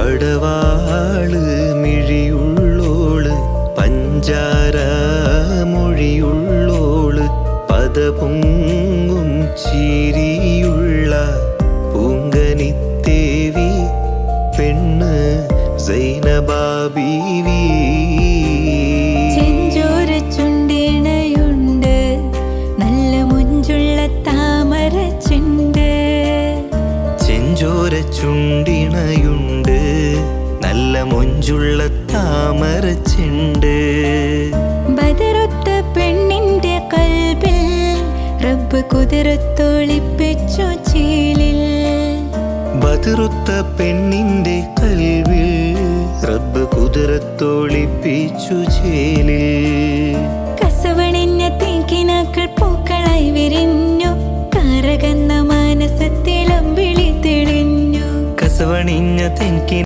പടവാള് മിഴിയുള്ളോള് പഞ്ചാര മൊഴിയുള്ളോള് പദപൊങ്ങും ചിരിയുള്ള പൂങ്കനിത്തേവി പെണ്ണ് സൈനബാ ബീവി. ചെഞ്ചോര ചുണ്ടിണയുണ്ട് നല്ല മുഞ്ചുള്ള താമര ചെണ്ട്. ചെഞ്ചോര ചുണ്ടിണയുണ്ട് നല്ല മൊഞ്ചുള്ള താമര ചെണ്ട്. ബദറൊത്ത പെണ്ണിന്റെ കൽബിൽ റബ്ബ് കുതിരത്തൊളിപ്പിച്ചു ചേലിൽ. ബദറുത്ത പെണ്ണിന്റെ കൽവിൽ റബ്ബ് കുതിരത്തൊളിപ്പിച്ചു ചേലിൽ. കസവണിഞ്ഞ തേക്കിനാക്കൾ പൂക്കളായി വിരിഞ്ഞു കാരകന്ന മാനസത്തിലമ്പിളി തെളിഞ്ഞു. കസവണിഞ്ഞ തെങ്കി